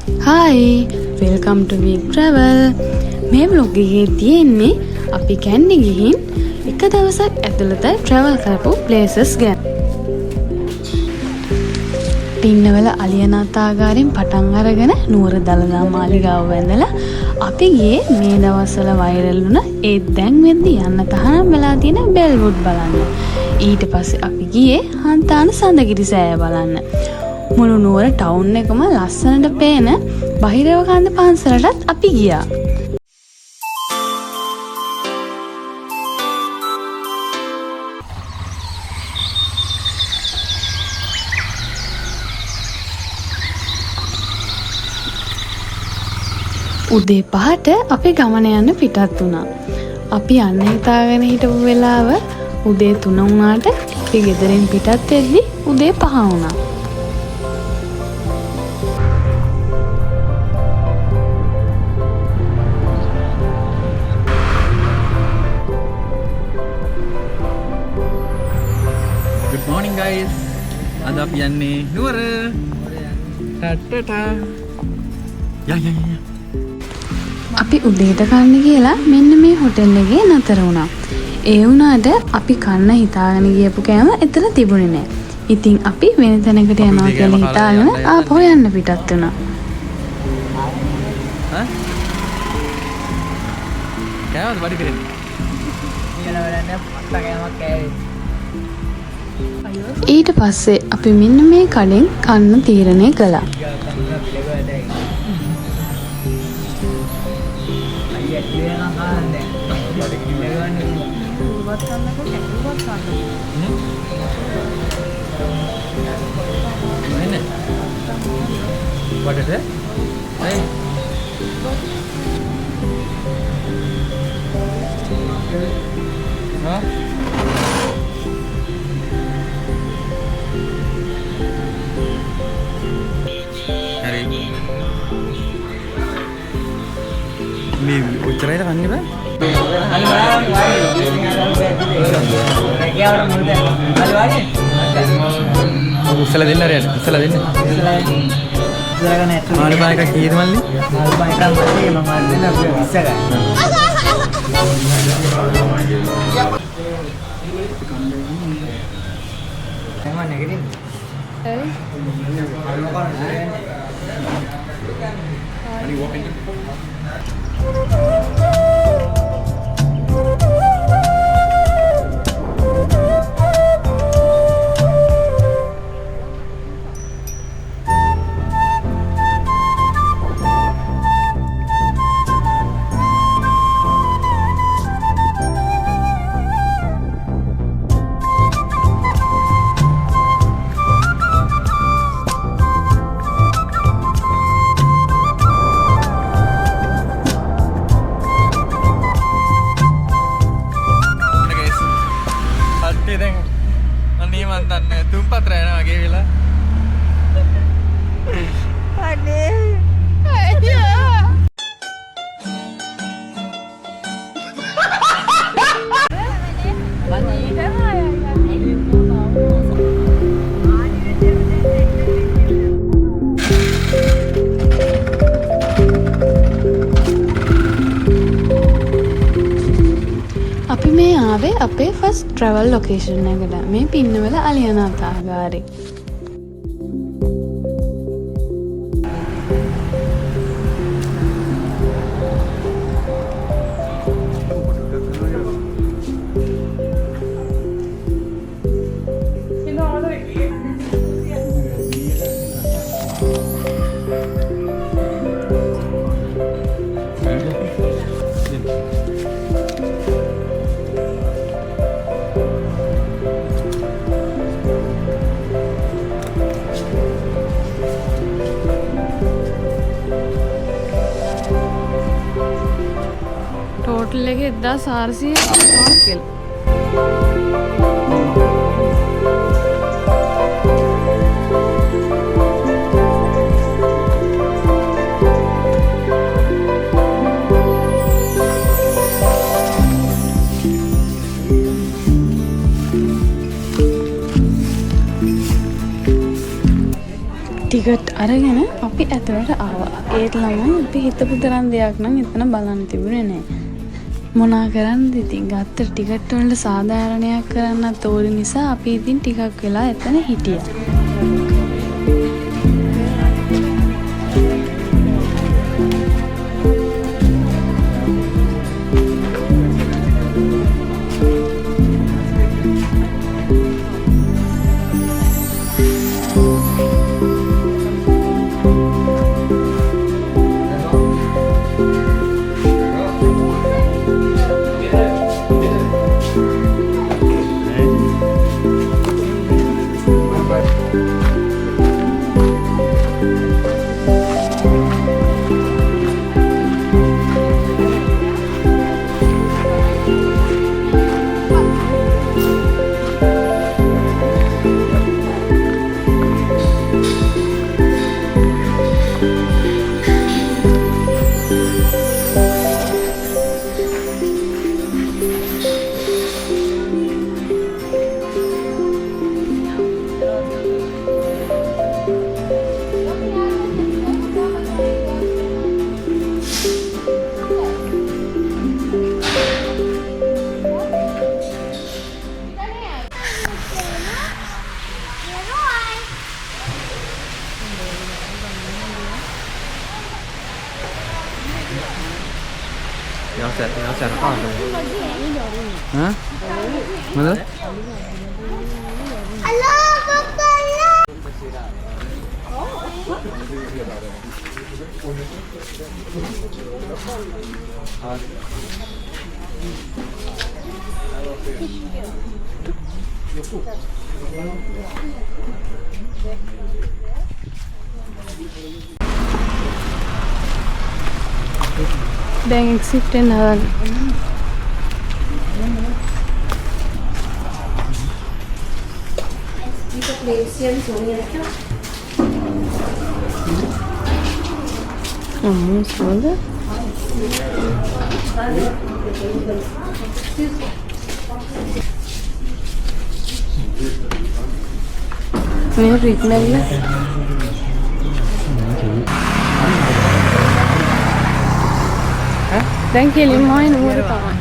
Hi, welcome to Week Travel. මේ vlog එකේ තියෙන්නේ අපි කැන්ඩි ගිහින් එක දවසක් ඇතුළත travel කරපු places ගැන. පින්නවල අලියනාතාගාරයෙන් පටන් අරගෙන නුවර දළදා මාලිගාව වැඳලා අපි ගියේ මේ දවස්වල viral වුණ ඒ දැන් වෙද්දි යන්න තහනම් වෙලා තියෙන බෙල්වුඩ් බලන්න. ඊට පස්සේ අපි ගියේ හන්තාන සඳගිරි සෑය බලන්න. මුළු නුවර ටවුන් එකම ලස්සනට පේන බහිරව කන්ද පන්සලටත් අපි ගියා. උදේ 5ට අපි ගමන යන්න පිටත් වුණා. අපි යන්න හිතාගෙන හිටපු වෙලාව උදේ 3 වුණාට අපි ගෙදරින් පිටත් වෙද්දි උදේ 5 වුණා. Good morning guys. Ada අපි යන්නේ නුවර. ටටටා. යා. අපි උදේට කන්න කියලා මෙන්න මේ හොටෙල් එකේ නතර වුණා. ඒ වුණාට අපි කන්න හිතාගෙන ගියපු කෑම එතන තිබුණේ නැහැ. ඉතින් අපි වෙන තැනකට යනවා කියලා හිතාගෙන ආපහු යන්න පිටත් වුණා. කෑමද වැඩි කරන්නේ? ඊළඟ වෙලන්නේ පට්ට කෑමක් කෑවේ. ඊට පස්සේ අපි මෙන්න මේ කඩෙන් කන්න තීරණය කළා. What is it? Hey. Huh? Hari. Ini uceranya kan ini, Pak? උස්සලා දෙන්න රයන් උස්සලා දෙන්න ඉස්සරගෙන ඇතුළේ මාළු පායක කීයද මල්ලි මාළු පායක මල්ලි මම දෙන්න අපි ඉස්සරගෙන මම නැගිටින් හරි වොකින් තුම්පත් රැන වගේ වෙලා අනේ අපි මේ ආවේ අපේ ෆස්ට් ට්‍රැවල් ලොකේෂන් එකට. මේ පින්නවල අලියනාතාගාරේ. ටෝටල් එක 1400 කියලා. ටිකට් අරගෙන අපි ඇතුළට ආවා. ඒත් ළමයි අපි හිතපු තරම් දෙයක් නම් එතන බලන්න තිබුණේ නැහැ. මොනා කරන්නද ඉතින් ගත්ත ටිකට් වලට සාධාරණයක් කරන්නත් ඕන නිසා අපි ඉතින් ටිකක් වෙලා එතන හිටියා. Yang set apa tu? Hah? Mana? දැන් එක්සිට් වෙන්න හදන. සුවඳ. මේ රික්මෙල්ල දැන් කෙලින්ම ආයි නුවර තමයි.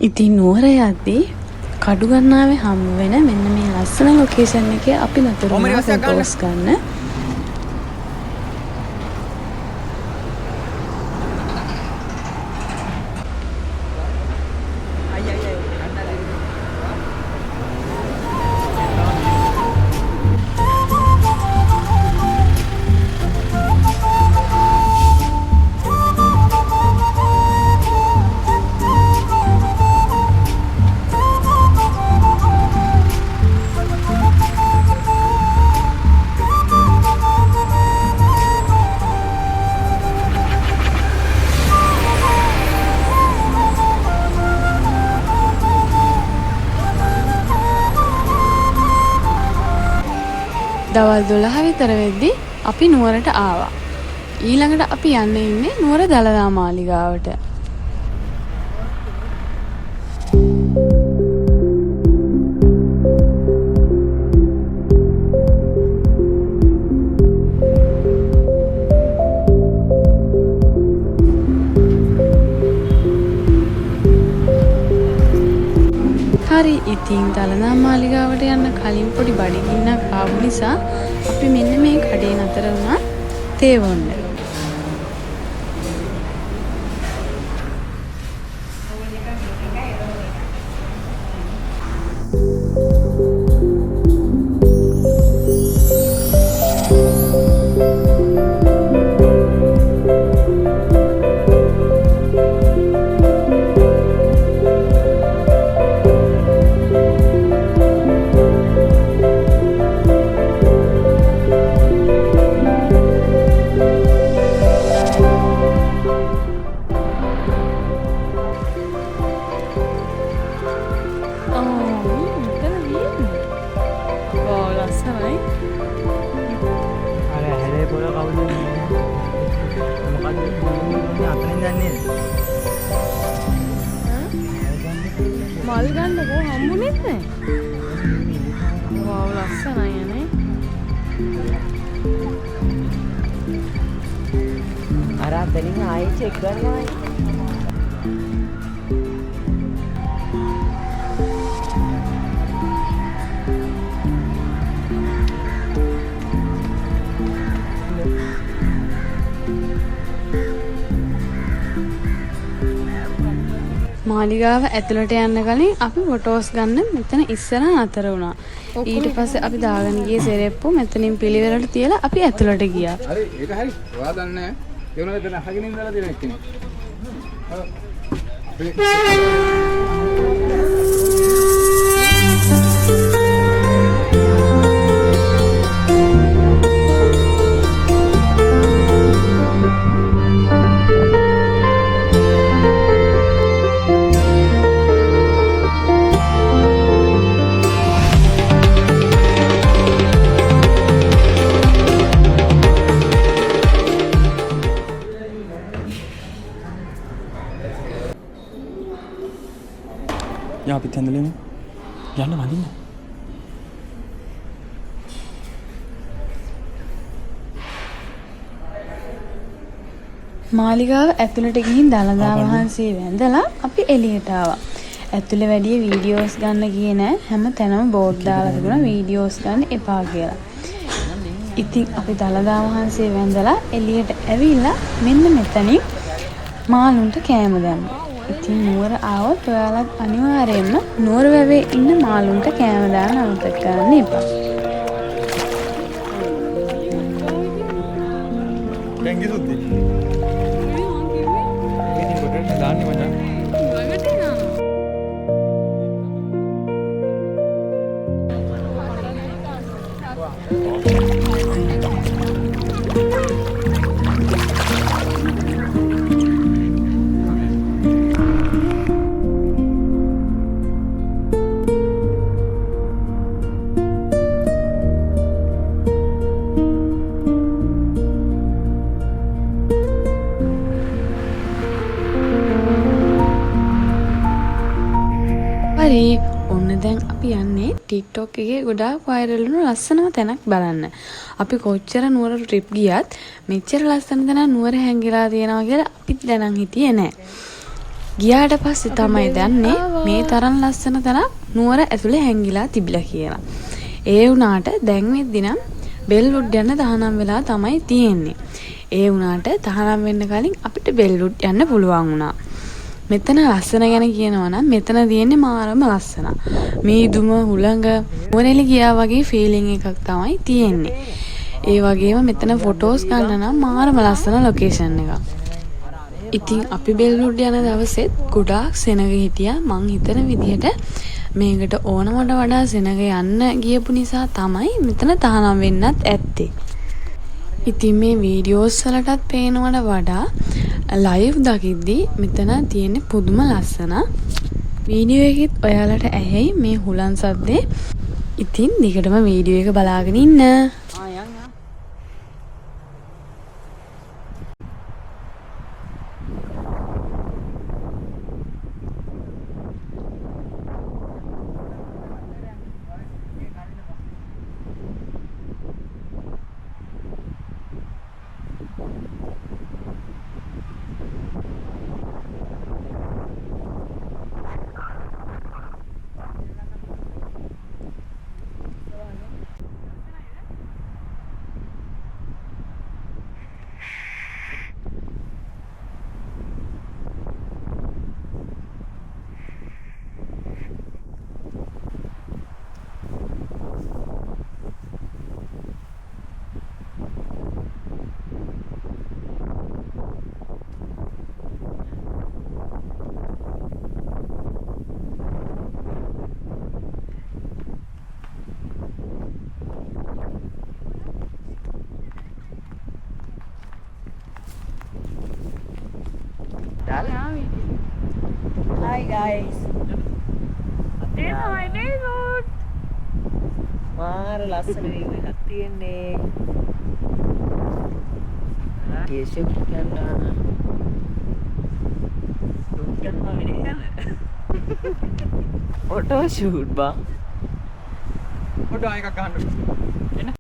ඉතින් නුවර යද්දී කඩුගන්නාවේ හම්බ වෙන මෙන්න මේ ලස්සන ලොකේෂන් එකේ අපි නතර වුණා ෆොටෝස් ගන්න. දවල් 12 විතර වෙද්දී අපි නුවරට ආවා. ඊළඟට අපි යන්න ඉන්නේ නුවර දළදා මාලිගාවට. හරි ඉතින් දළදා මාලිගාවට යන්න කලින් පොඩි බඩගින්නක් ආපු නිසා අපි මෙන්න මේ කඩේ නතර වුණා තේ බොන්න. බලන්නකෝ හම්බුනේද නැහැ. වව් ලස්සනයි නේ. අර අතලින් ආයෙ චෙක් කරනවා. මාලිගාව ඇතුළට යන්න කලින් අපි ෆොටෝස් ගන්න මෙතන ඉස්සර නතර වුණා. ඊට පස්සේ අපි දාගෙන ගියේ සෙරෙප්පු මෙතනින් පිළිවෙලට තියලා අපි ඇතුළට ගියා. හරි ඒක හරි. ඔයා දන්නේ නැහැ. ඒ වුණාද දැන් අහගෙන ඉඳලා තියෙන එක්කනේ. යා අපිත් හැඳලෙමු. යන්න වදින්න. මාලිගාව ඇතුළට ගිහින් දළදා වහන්සේ වැඳලා අපි එළියට ආවා. ඇතුළේ වැඩි වීඩියෝස් ගන්න ගියේ නෑ. හැම තැනම බෝඩ් දාලා තිබුණා වීඩියෝස් ගන්න එපා කියලා. ඉතින් අපි දළදා වහන්සේ වැඳලා එළියට ඇවිල්ලා මෙන්න මෙතනින් මාළුන්ට කෑම දැම්මා. ඉතින් නුවර ආවොත් ඔයාලත් අනිවාර්යයෙන්ම නුවර වැවේ ඉන්න මාළුන්ට කෑම දාන්න අමතක කරන්න එපා. දැන් කිසුද්දි. ඉතින් කොටට දාන්නේ මචං. හරි ඔන්න දැන් අපි යන්නේ TikTok එකේ ගොඩාක් වයිරල් වුණු ලස්සනම තැනක් බලන්න. අපි කොච්චර නුවර ට්‍රිප් ගියත් මෙච්චර ලස්සන තැනක් නුවර හැංගිලා තියෙනවා කියලා අපිත් දැනන් හිටියේ නෑ. ගියාට පස්සේ තමයි දන්නේ මේ තරම් ලස්සන තැනක් නුවර ඇතුලේ හැංගිලා තිබිලා කියලා. ඒ වුණාට දැන් වෙද්දි නම් බෙල්වුඩ් යන්න තහනම් වෙලා තමයි තියෙන්නේ. ඒ වුණාට තහනම් වෙන්න කලින් අපිට බෙල්වුඩ් යන්න පුළුවන් වුණා. මෙතන ලස්සන ගැන කියනවා නම් මෙතන තියෙන්නේ මාරම ලස්සන. මීදුම හුළඟ මොරෙලි ගියා වගේ ෆීලිං එකක් තමයි තියෙන්නේ. ඒ වගේම මෙතන ෆොටෝස් ගන්න නම් මාරම ලස්සන ලොකේෂන් එකක්. ඉතින් අපි බෙල්වුඩ් යන දවසෙත් ගොඩාක් සෙනග හිටියා. මං හිතන විදිහට මේකට ඕනමට වඩා සෙනග යන්න ගියපු නිසා තමයි මෙතන තහනම් වෙන්නත් ඇත්තේ. ඉතින් මේ වීඩියෝස් වලටත් පේනවට වඩා ලයිව් දකිද්දි මෙතන තියෙන පුදුම ලස්සන. වීඩියෝ එකෙත් ඔයාලට ඇහෙයි මේ හුලන් සද්දේ. ඉතින් දිගටම වීඩියෝ එක බලාගෙන ඉන්න. Hi guys. This is my neighborhood. මාර ලස්සන view එකක් තියෙන්නේ. කේෂුප් කරනවා. ෆොටෝ ෂූට් බා. ෆොටෝ එකක් ගන්න. එන්න.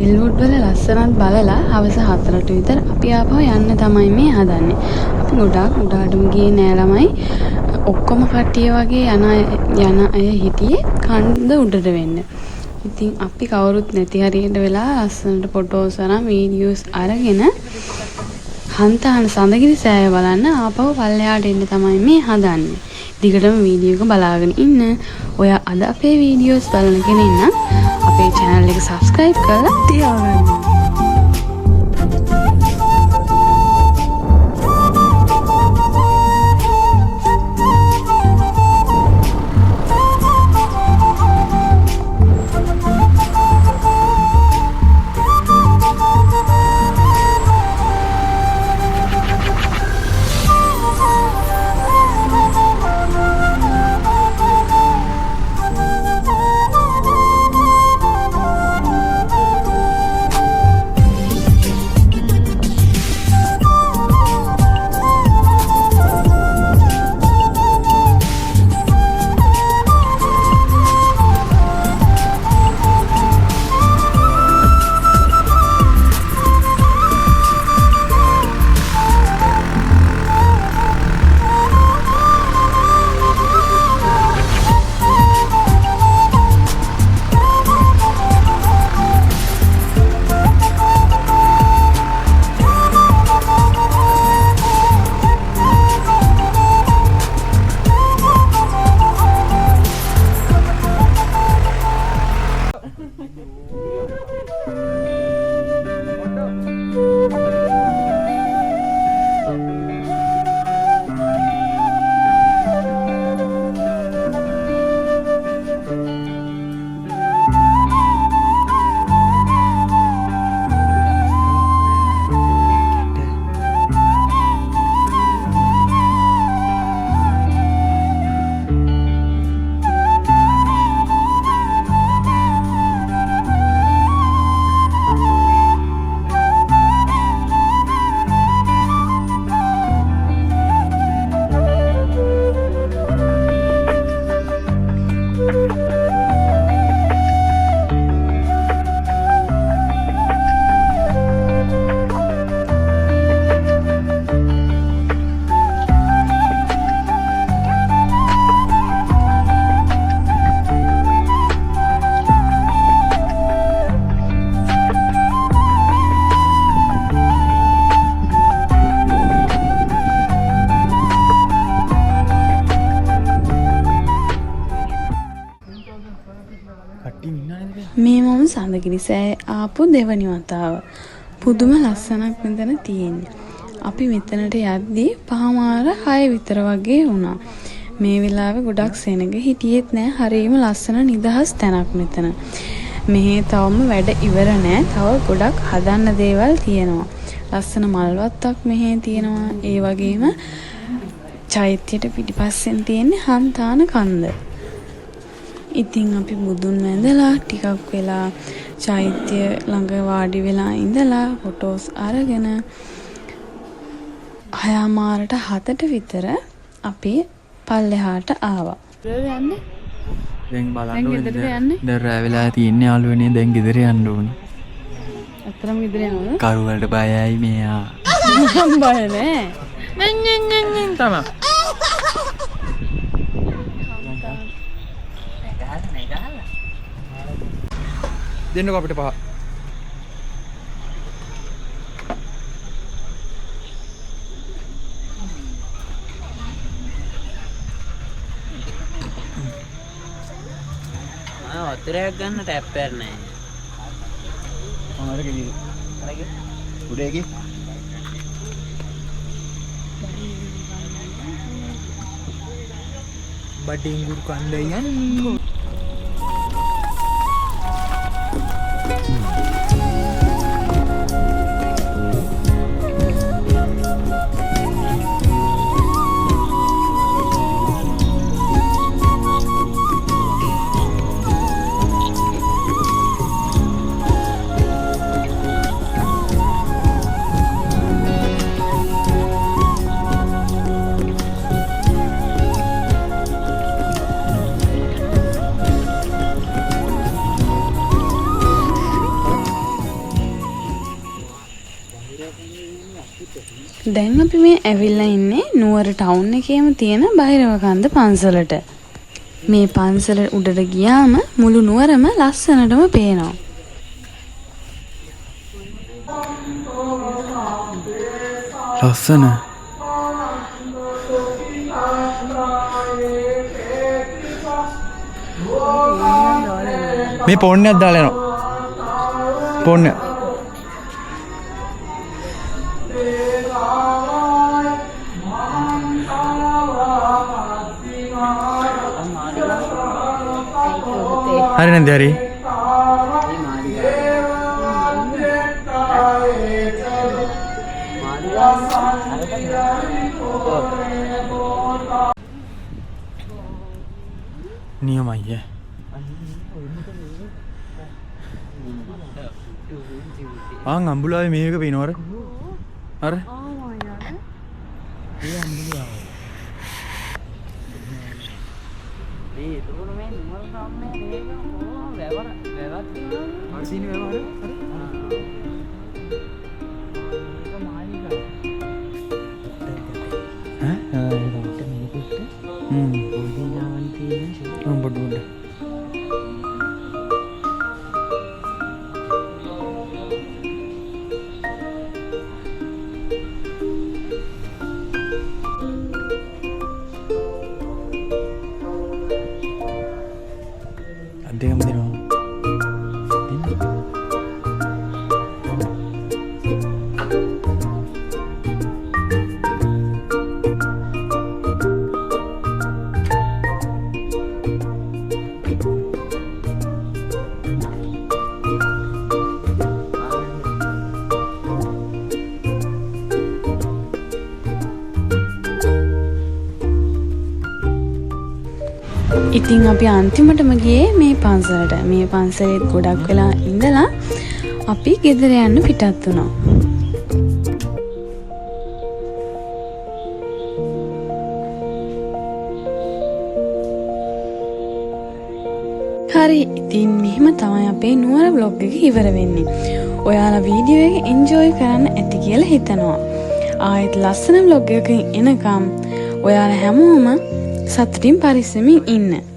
බෙල්වුඩ් වල ලස්සනත් බලලා හවස 4ට විතර අපි ආපහු යන්න තමයි මේ හදන්නේ. අපි ගොඩාක් උඩ අඩුම ගියේ නෑ ළමයි. ඔක්කොම කට්ටිය වගේ යන අය හිටියේ කන්ද උඩට වෙන්න. ඉතින් අපි කවුරුත් නැති හරියට වෙලා ලස්සනට ෆොටෝස් අරන් වීඩියෝස් අරගෙන හන්තාන සඳගිරි සෑය බලන්න ආපහු පල්ලෙහාට එන්න තමයි මේ හදන්නේ. දිගටම වීඩියෝ එක බලාගෙන ඉන්න. ඔයා අද අපේ වීඩියෝස් බලන කෙනෙක් නම් අපේ channel එක subscribe කරලා තියාගන්න. මේ මම සඳගිරි සෑය ආපු දෙවනි වතාව. පුදුම ලස්සනක් මෙතන තියෙන්නේ. අපි මෙතනට යද්දී පහමාර 6 විතර වගේ වුණා. මේ වෙලාවේ ගොඩක් සෙනග හිටියෙත් නෑ. හරියම ලස්සන නිදහස් තැනක් මෙතන. මෙහි තවම වැඩ ඉවර නෑ. තව ගොඩක් හදන්න දේවල් තියෙනවා. ලස්සන මල්වත්තක් මෙහි තියෙනවා. ඒ වගේම චෛත්‍යයට පිටිපස්සෙන් තියෙන්නේ හන්තාන කන්ද. ඉතින් අපි බුදුන් වැඳලා ටිකක් වෙලා චෛත්‍ය ළඟ වාඩි වෙලා ඉඳලා ෆොටෝස් අරගෙන 6:00ට 7ට විතර අපි පල්ලෙහාට ආවා. යන්නේ දැන් බලන්න දැන් ගෙදරට යන්නේ? දැන් රෑ වෙලා තියෙන්නේ යාළුවනේ දැන් ගෙදර යන්න ඕනේ. අතරම ගෙදර යනවා. කරුවලට බයයි මෙයා. බය නෑ. තමයි. දෙන්නකෝ අපිට පහ. වතුරයක් ගන්න ටැප් එක නැහැ. අරගෙන ඉන්න. අරගෙන. උඩේකි. බඩින්ගුරු කන්ද යන්නේ. දැන් අපි මේ ඇවිල්ලා ඉන්නේ නුවර ටවුන් එකේම තියෙන බහිරවකන්ද පන්සලට. මේ පන්සල උඩට ගියාම මුළු නුවරම ලස්සනටම පේනවා. ලස්සන. මේ පොන්නයක් දාලා යනවා. පොන්න. හරි නැන්ද හරි. නියමයි. ආන් අම්බුලාවේ මේක පේනවර. අර. Adem dino. ඉතින් අපි අන්තිමටම ගියේ මේ පන්සලට. මේ පන්සලෙත් ගොඩක් වෙලා ඉඳලා අපි ගෙදර යන්න පිටත් වුණා. හරි ඉතින් මෙහෙම තමයි අපේ නුවර vlog එක ඉවර වෙන්නේ. ඔයාලා වීඩියෝ එක enjoy කරන්න ඇති කියලා හිතනවා. ආයෙත් ලස්සන vlog එකකින් එනකම් ඔයාලා හැමෝම සතුටින් පරිස්සමින් ඉන්න.